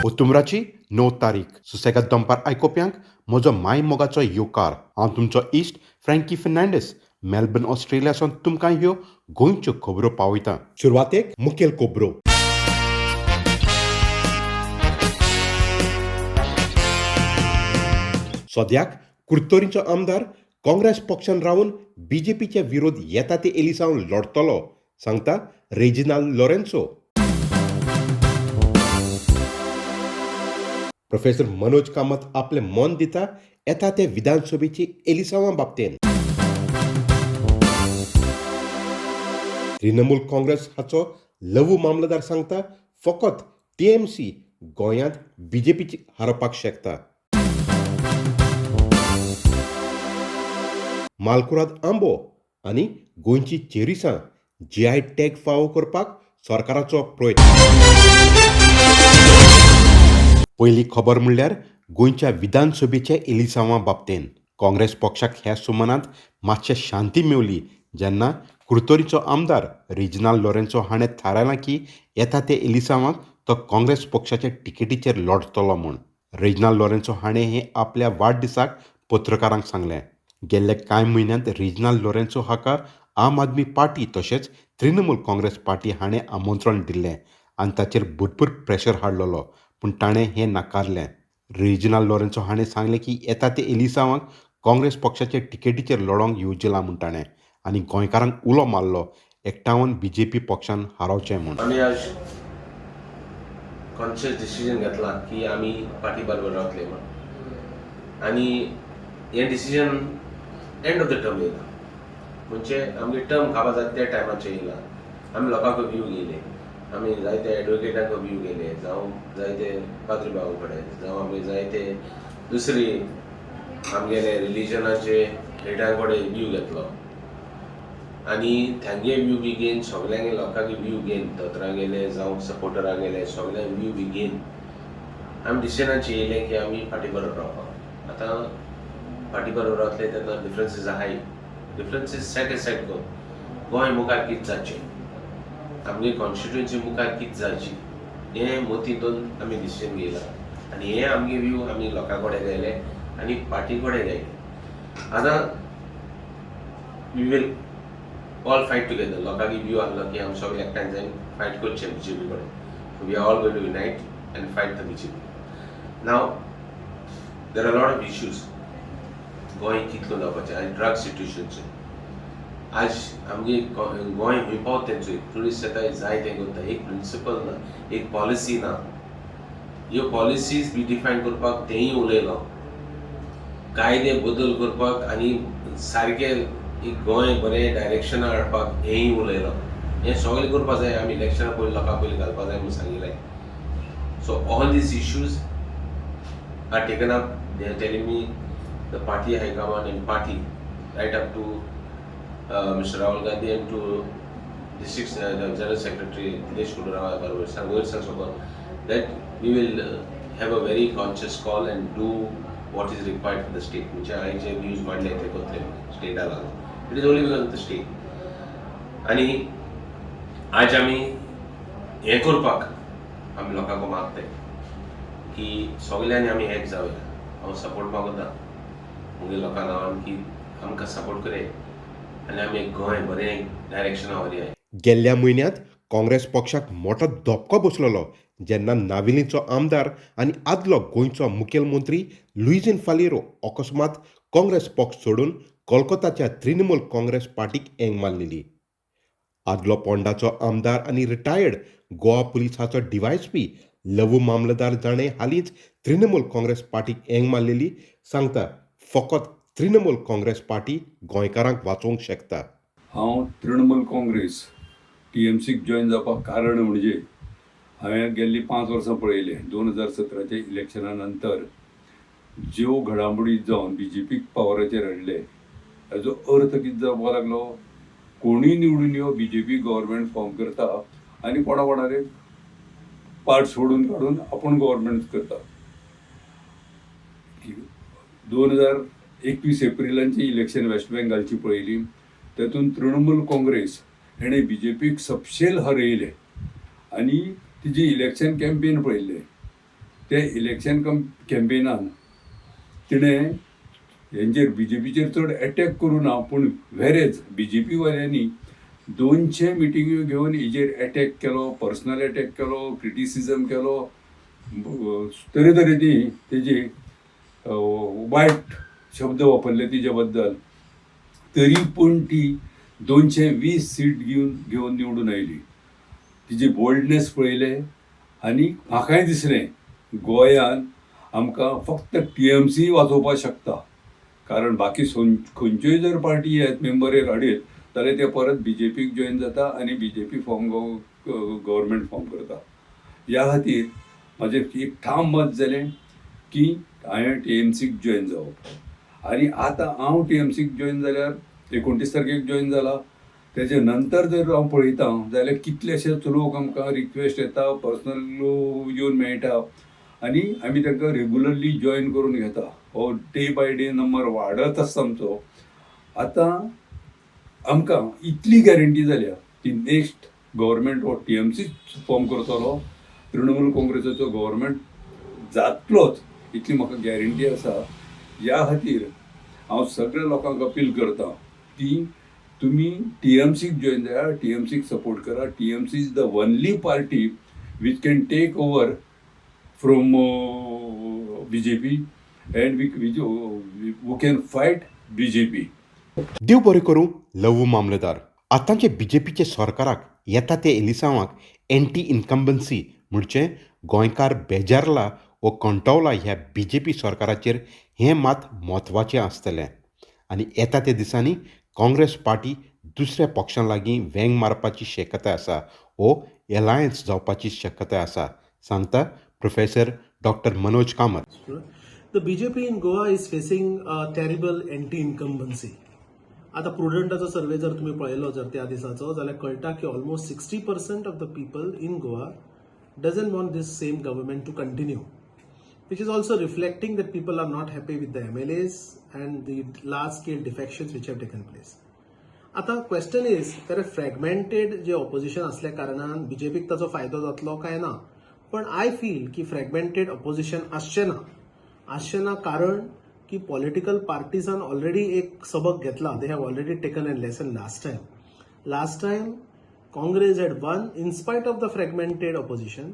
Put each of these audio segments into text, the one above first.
ओतुंबराची 9 तारीख सुसेगाद दनपार आयकोप्यांक म्हजो माय मोगाचो येवकार. हांव तुमचो इश्ट फ्रँकी फर्नांडीस मेलबर्न ऑस्ट्रेलियासून तुमकां ह्यो गोंयच्यो खबरो पावयता. सुरवातेक मुखेल खबरो. सद्याक कुर्तोरीचो आमदार काँग्रेस पक्षान रावन बीजेपीचे विरोध येता ते एलिसावन लढतलो, सांगता Reginald Lourenço. Professor Manoj Kamat आपले मन दिता येता ते विधानसभेची एलिसावां बाबतीन. तृणमूल काँग्रेस हाचो लवू मामलेदार सांगता फकत टीएमसी गोंयांत बीजेपीची हारोवपाक शकता. मालकुराद आंबो आनी गोंयची चेरिसां जीआय टॅग फावो करपाक सरकाराचो प्रयत्न. पयली खबर म्हणल्यार गोंयच्या विधानसभेच्या एलिसावां बाबतीन. काँग्रेस पक्षाक ह्या सुमनांत मातशें शांती मेवली जेन्ना कुर्तोरीचो आमदार रेजिनाल्ड लॉरेन्सो हाणें थारायलां की येता ते एलिसावांक तो काँग्रेस पक्षाच्या टिकेटीचेर लढतलो म्हूण. रेजिनाल्ड लॉरेन्सो हाणें हें आपल्या वाडदिसाक पत्रकारांक सांगलें. गेल्ल्या कांय म्हयन्यांत रेजिनाल्ड लॉरेन्सो हाका आम आदमी पार्टी तशेंच तृणमूल काँग्रेस पार्टी हाणें आमंत्रण दिल्लें आनी ताचेर भरपूर प्रेशर हाडलेलो, पूण ताणें हें नाकारलें. रेजिनाल्ड लॉरेन्सो हाणें सांगलें की येता ते एलिसावांक काँग्रेस पक्षाचे टिकेटीचेर लढोंक येवचें म्हूण ताणें आनी गोंयकारांक उलो मारलो एकठांवन बीजेपी पक्षान हारोवचें म्हूण. आमी आज कॉन्शियस डिसिजन घेतला की आमी पार्टी बरोबर रावतले म्हूण आनी हें decision end of the term येयला. म्हणजे आमगे टर्म खावपा जाता त्या टायमाचेर येयला. आमी लोकांक व्यू घेयले, आमी जायते एडवोकेटांक व्यू घेयले, जावं जायते पाद्री बाबा कडेन, जावं आमी जायते दुसरी आमगेले रिलिजनाचे हेडां कडेन व्यू घेतलो आनी तांगे व्यू बी घेवन सगळ्यांगे लोकांगे व्यू घेवन दोतोरां गेले जावं सपोर्टरां गेले सगळ्यांक व्यू बी घेवन आमी डिसिजनाचेर येयले की आमी पार्टी बरोबर रावपाक. आतां पार्टी बरोबर रावतले तेन्ना डिफरन्सीस आहाय, डिफरन्सीस सेट एसायड करून गोंय मुखार कितें जावचें, आमगे कॉन्स्टिट्युएन्सी मुखार कितें जावची हें मोतीतून आमी डिसिजन घेयला आनी हे आमगे व्यू आमी लोकां कडेन गेले आनी पार्टी कडेन गेले. आतां we will all fight together. लोकांगे व्यू आहलो की आमी सगळे एकठांय जावन फायट करचें बीजेपी कडेन. We are all going to unite and fight the BJP. Now there are lot of issues. Goa कितलो जावपाचें आनी ड्रग सिट्युएशनचें आज आमगे गोंय खंय पावत तेंचोय ट्युरिस्ट येताय जायते करता, एक प्रिंसिपल ना, एक पॉलिसी ना. ह्यो पॉलिसीज बी डिफायन करपाक तेंय उलयलो, कायदे बदल करपाक आनी सारके एक गोंय बरें डायरेक्शनां हाडपाक हेंय उलयलो. हें सगळें करपा जाय. आमी इलेक्शना पयलीं लोकांक पयलीं घालपा जाय म्हूण सांगिल्लें. So all this issues are taken up. They are telling me the party high command and party right up to Mr. Rahul Gandhi and to district the General Secretary Dinesh Gundarao Barber Sir that we will have a very conscious call and do what is required for the state, which I use one like state alone. It is only because of the state. आणि आज आमी हें करपाक आमी लोकांक मागताय की सगळ्यांनी आमी एक जावया. हांव सपोर्ट मागता मुगे लोकां नांवान की आमकां सपोर्ट करे आनी आमी एक गोंय बरें डायरेक्शना व्हरया. गेल्ल्या म्हयन्यांत काँग्रेस पक्षाक मोठो धपको बसलेलो जेन्ना नाविलींचो आमदार आनी आदलो गोंयचो मुखेलमंत्री लुईझीन फालेरो अकस्मात काँग्रेस पक्ष सोडून कोलकाताच्या तृणमूल काँग्रेस पार्टीक येंग मारलेली. आदलो पोंडाचो आमदार आनी रिटायर्ड गोवा पुलिसाचो डीवायएसपी लवू मामलेदार जाणें हालींच तृणमूल काँग्रेस पार्टीक येंग मारलेली, सांगता फकत तृणमूल काँग्रेस पार्टी गोंयकारांक वाचोवंक शकता. हांव तृणमूल काँग्रेस टीएमसीक जॉयन जावपाक कारण म्हणजे हांवें गेल्लीं 5 वर्सां पळयलें. 2017च्या इलेक्शना नंतर ज्यो घडामोडी जावन बीजेपीक पावराचेर हाडले हाजो अर्थ कितें जावपाक लागलो, कोणूय निवडून यो बीजेपी गव्हर्मेंट फॉर्म करता आनी कोणाकोणारे पार्ट सोडून काडून आपूण गव्हर्मेंट करता. 2021 एप्रिलांची इलेक्शन वेस्ट बेंगालची पळयली, तातूंत तृणमूल काँग्रेस हेणे बीजेपीक सपशेल हरयले आनी तिजी इलेक्शन कॅम्पेन पळयल्लें. ते इलेक्शन कॅम्पेनान तिणें हेंचेर BJPचेर चड एटॅक करूं ना, पूण वेरेज BJP वाल्यांनी 200 मिटिंग्यो घेवन हेजेर एटॅक केलो, पर्सनल एटॅक केलो, क्रिटिसिजम केलो, तरेतरेची तेजी वायट शब्द वापरले तिचे बद्दल. तरी पूण ती 220 सीट घेवन निवडून आयली. तिची बोल्डनेस पळयले आनी म्हाकाय दिसलें गोंयान आमकां फक्त TMC वाचोवपाक शकता, कारण बाकी खंयच्योय जर पार्टी आहेत मेंबर हाडीत जाल्यार ते परत BJPक जॉयन जाता आनी BJP गव्हर्मेंट फॉर्म करता. ह्या खातीर म्हाजें एक ठाम मत जालें की हांवें TMCक जॉयन जावप. आनी आतां हांव TMCक जॉयन जाल्यार 29 तारखेक जॉयन जाला. तेजे नंतर जर हांव पळयता जाल्यार कितलेशेच लोक आमकां रिक्वेस्ट येता, पर्सनल येवन मेळटा आनी आमी तांकां रेगुलरली जॉयन करून घेता. हो डे बाय डे नंबर वाडत आसता आमचो. आतां आमकां इतली गॅरंटी जाल्या की नेक्स्ट गव्हर्मेंट हो TMC फॉर्म करतलो, तृणमूल काँग्रेसाचो गव्हर्मेंट जातलोच इतली म्हाका गॅरंटी आसा. ह्या खातीर हांव सगळ्या लोकांक अपील करता की तुमी TMCक जॉयन जाया, TMCक सपोर्ट करा. TMC is the only party which can take over from BJP and we can fight BJP. देव बरें करूं लवू मामलेदार. आतांचे BJPचे सरकाराक येता ते एलिसांवाक एंटी इन्कम्बन्सी म्हणचे गोंयकार बेजारला वो कंटावला ह्या BJP सरकाराचेर हें मात म्हत्वाचें आसतलें. आनी येता त्या दिसांनी काँग्रेस पार्टी दुसऱ्या पक्षां लागीं वेंग मारपाची शक्यताय आसा वो एलायन्स जावपाची शक्यताय आसा, सांगता professor doctor Manoj Kamat. The BJP in Goa is facing a terrible anti-incumbency. आता प्रुडंटाचो सर्वे जर तुम्ही पळयलो जर त्या दिसाचो जाल्यार कळटा की almost 60% of the people in Goa doesn't want this same government to continue, which is also reflecting that people are not happy with the MLAs and the large scale defections which have taken place. आता question is तर fragmented जे opposition असल्या कारणान BJPक ताचो फायदो जातलो काय ना, पण आय फील की फ्रॅगमेंटेड ऑपोजिशन आसचें ना कारण की पॉलिटिकल पार्टीजान ऑलरेडी एक सबक घेतला. They have already taken a lesson last time Congress had one in spite of the fragmented opposition,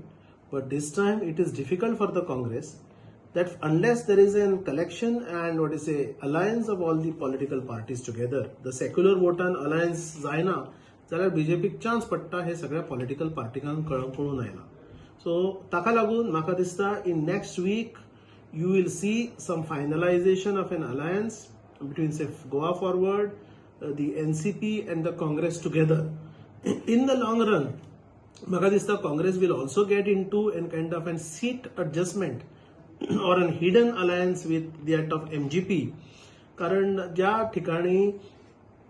but this time it is difficult for the Congress that unless there is a collection and what is a alliance of all the political parties together, the secular votan alliance जायना जाल्यार BJPक chance पडटा हे सगळ्या political पार्टीकांक कळून आयला. So ताका लागून म्हाका दिसता in next week you will see some finalization of an alliance between say Goa Forward, the NCP and the Congress together. In the long run, म्हाका दिसता Congress will also get into a kind of a seat adjustment or a hidden alliance with that of MGP. कारण ज्या ठिकाणी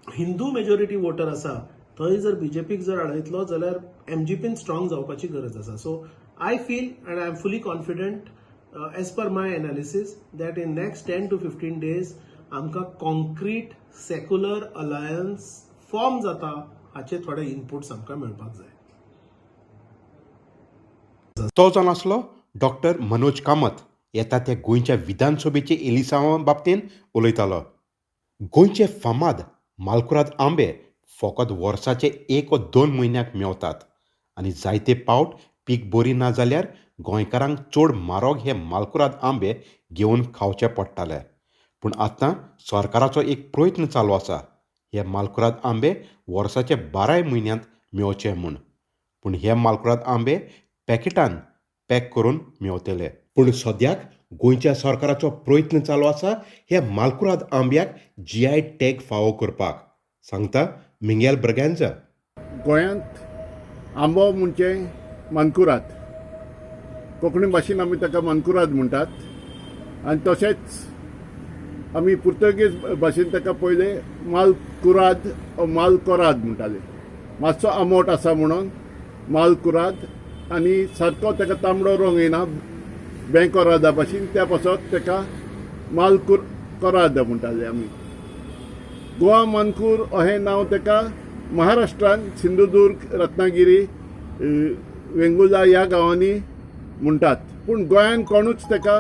Hindu majority voter आसा थंय जर BJPक जर आडयतलो जाल्यार MGPन स्ट्रॉंग जावपाची गरज आसा. So I feel end I am fully confident as per my analysis that in next 10 to 15 days आमकां कॉन्क्रीट सेक्युलर अलायन्स फॉर्म जाता हाचे थोडे इनपुट्स आमकां मेळपाक जाय. तो जावन आसलो डॉक्टर मनोज कामत. येता त्या गोंयच्या विधानसभेचे एलिसांवा बाबतींत उलयतालो. गोंयचे फामाद मालकुराद आंबे फकत वर्साचे 1 वा 2 म्हयन्याक मेवतात आनी जायते पावट पीक बरी ना जाल्यार गोंयकारांक चड म्हारग हे मालकुराद आंबे घेवन खावचे पडटाले. पूण आतां सरकाराचो एक प्रयत्न चालू आसा हे मालकुराद आंबे वर्साचे 12 म्हयन्यांत मेवचे म्हूण. पूण हे मालकुराद आंबे पॅकेटान पॅक करून मेवतले. पूण सद्याक गोंयच्या सरकाराचो प्रयत्न चालू आसा हे मालकुराद आंब्याक GI टॅग फावो करपाक, सांगता मिंगेल ब्रगॅन्झा. गोंयांत आंबो म्हणजे मानकुराद, कोंकणी भाशेन आमी ताका मानकुराद म्हणटात. आनी तशेंच आमी पुर्तुगेज भाशेन ताका पयले मालकुराद मालकोराद म्हणटाले. मातसो आंबट आसा म्हणून मालकुराद आनी सारको ताका तांबडो रंग येना बेंकोरादा भाशेन, त्या पासत ताका मालकोराद म्हणटाले आमी. गोवा मानकूर अहें नांव ताका महाराष्ट्रान सिंधुदुर्ग, रत्नागिरी, वेंगुर्ला ह्या गांवांनी म्हणटात पूण गोंयान कोणूच ताका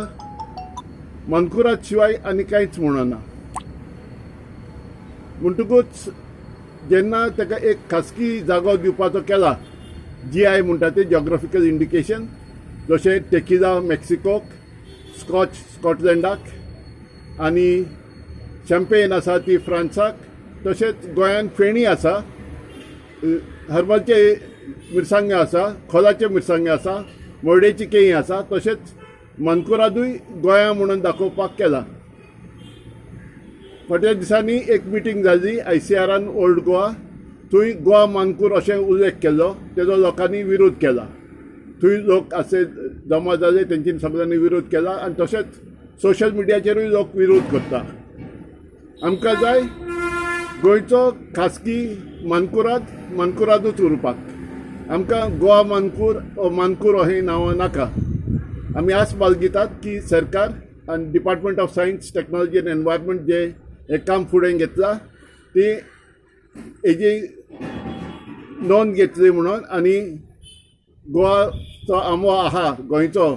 मनकुराद शिवाय आनी कांयच म्हणना. म्हणटकूच जेन्ना ताका एक खासगी जागो दिवपाचो केला, GI म्हणटा ते जॉग्राफिकल इंडिकेशन, जशें टेकिला मेक्सिकोक, स्कॉच स्कॉटलँडाक आनी शॅम्पेन आसा ती फ्रांसाक, तशेंच गोंयान फेणी आसा, हर्बलचे मिरसांगे आसा, खोलाचे मिरसांगे आसा, मोरडेची केळीं आसा, तशेंच मनकुरादूय गोंया म्हणून दाखोवपाक केला. फाटल्या दिसांनी एक मिटींग जाल्ली ICRान ओल्ड गोवा, थंय गोवा मानकूर अशें उल्लेख केल्लो, तेजो लोकांनी विरोध केला. थंय लोक असे जमा जाले, तेंच्यांनी सगळ्यांनी विरोध केला आनी तशेंच सोशल मिडियाचेरूय लोक विरोध करता. आमकां जाय गोंयचो खासगी मनकुरादूच उरपाक. आमकां गोवा मानकूर अशें नांवां नाका. आमी आस बाळगितात की सरकार आनी department of science, technology end environment जे हें काम फुडें घेतलां ती हेजी नोंद घेतली म्हणून आनी गोवाचो आमो आहा गोंयचो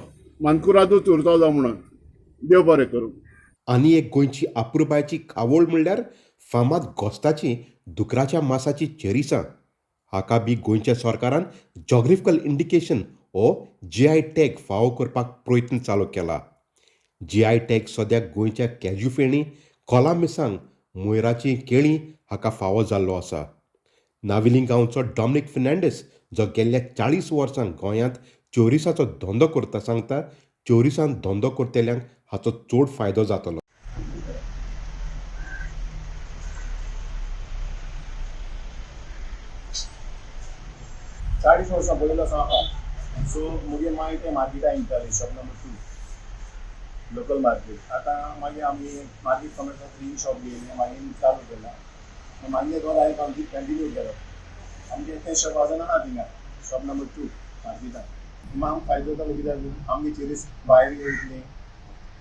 मानकुरादूच उरतलो म्हणून. देव बरें करूं. आनी एक गोंयची आपुरबायची खावळ म्हणल्यार फामाद घोस्ताची दुकराच्या मांसाची चेरिसां. हाका बी गोंयच्या सरकारान जॉग्राफिकल इंडिकेशन हो GI टॅग फावो करपाक प्रयत्न चालू केला. GI टॅग सद्याक गोंयच्या कॅज्यू फेणी, खोला मिरसांग, मोयराची केळीं हाका फावो जाल्लो आसा. नाविली गांवचो डॉमिनिक फेर्नांडीस, जो गेल्ल्या 40 वर्सां गोंयांत चोरिसाचो धंदो करता, सांगता चोरिसान धंदो करतल्यांक हाचो चड फायदो जातलो. चाळीस वर्सां पयलो आसा. सो मुगे मागीर ते मार्केटान येताले, शॉप नंबर 2 लोकल मार्केट. आतां मागीर आमी मार्केट कमिटीन 3 शॉप घेयले, मागीर चालू केला. मागीर दोन हांवें कंटिन्यू केलो. आमगे तें शॉप आसना थिंगा, शॉप नंबर 2 मार्केटान. मागीर आमकां फायदो जालो कित्याक आमगे चेरीस भायर वयतली,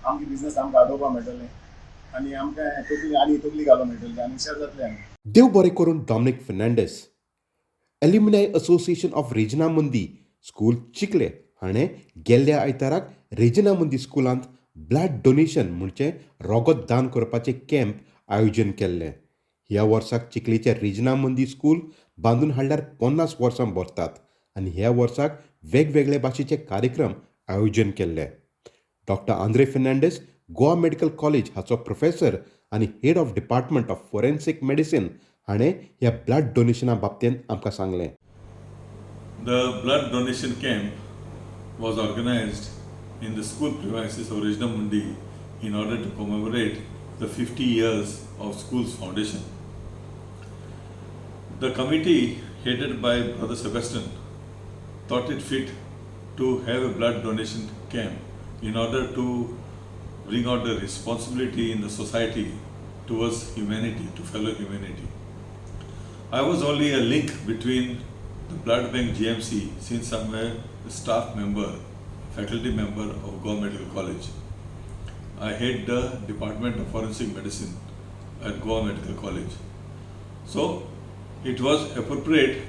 आमगे बिजनस आमकां वाडोवपाक मेळटलें आनी आमकां तकली घालूंक मेळटली आनी हुशार जातले आमी. देव बरें करून Dominic Fernandes. Alumni association of Regina Mundi school चिखले हाणें गेल्ल्या आयताराक रेजिना मंदी स्कुलांत ब्लड डोनेशन म्हणजे रोगत दान करपाचें कॅम्प आयोजन केल्लें. ह्या वर्साक चिखलेचें रेजिना मंदी स्कूल बांदून हाडल्यार 50 वर्सां भरतात आनी ह्या वर्साक वेगवेगळे भाशेचे कार्यक्रम आयोजन केल्ले. Doctor Andre Fernandes Goa medical college हाचो प्रोफेसर आनी head of department of forensic medicine हाणें ह्या ब्लड डोनेशना बाबतींत आमकां सांगलें. The blood donation camp was organized in the school premises of Regina Mundi in order to commemorate the 50 years of school's foundation. The committee, headed by Brother Sebastian, thought it fit to have a blood donation camp in order to bring out the responsibility in the society towards humanity, to fellow humanity. I was only a link between the Blood Bank GMC since I'm a staff member, faculty member of Goa Medical College. I head the Department of Forensic Medicine at Goa Medical College. So it was appropriate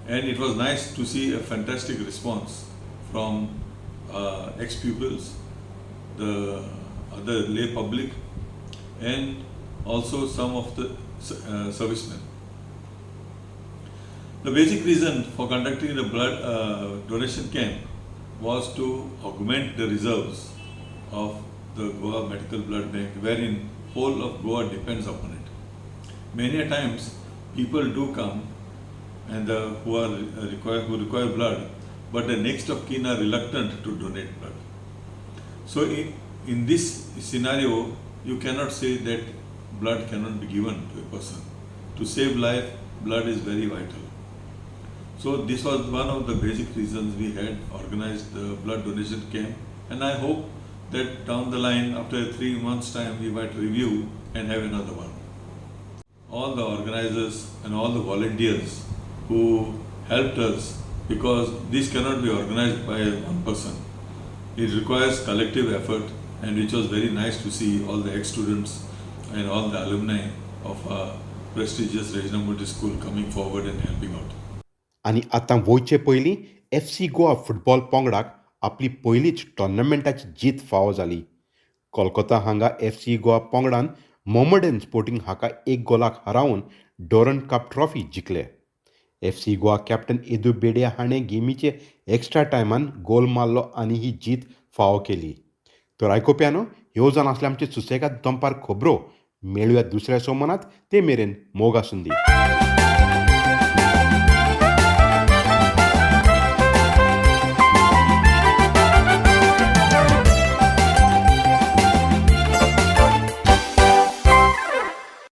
and it was nice to see a fantastic response from ex-pupils, the other lay public and also some of the servicemen. The basic reason for conducting the blood donation camp was to augment the reserves of the Goa Medical Blood Bank, wherein whole of Goa depends upon it. Many a times people do come and who require blood, but the next of kin are reluctant to donate blood. So in this scenario, you cannot say that blood cannot be given to a person. To save life, blood is very vital. So this was one of the basic reasons we had organized the blood donation camp, and I hope that down the line, after 3 months' time, we might review and have another one. All the organizers and all the volunteers who helped us, because this cannot be organized by one person. It requires collective effort, and which was very nice to see all the ex-students and all the alumni of our prestigious Regina Mundi School coming forward and helping out. आनी आतां वयचे पयलीं FC Goa football पंगडाक आपली पयलीच टोर्नामेंटाची जीत फावो जाली. कोलकाता हांगा FC गोवा पंगडान मोहम्मडन स्पोर्टिंग हाका 1 गोलाक हरावन डोरंट कप ट्रॉफी जिखले. FC Goa captain Edu Bedia हाणें गेमीचे एक्स्ट्रा टायमान गोल मारलो आनी ही जीत फावो केली. तर आयकोप्यानो, ह्यो जावन आसले आमचे सुसेगाद दनपार खबरो. मेळुया दुसऱ्या सोमानात, ते मेरेन मोग आसूंदी.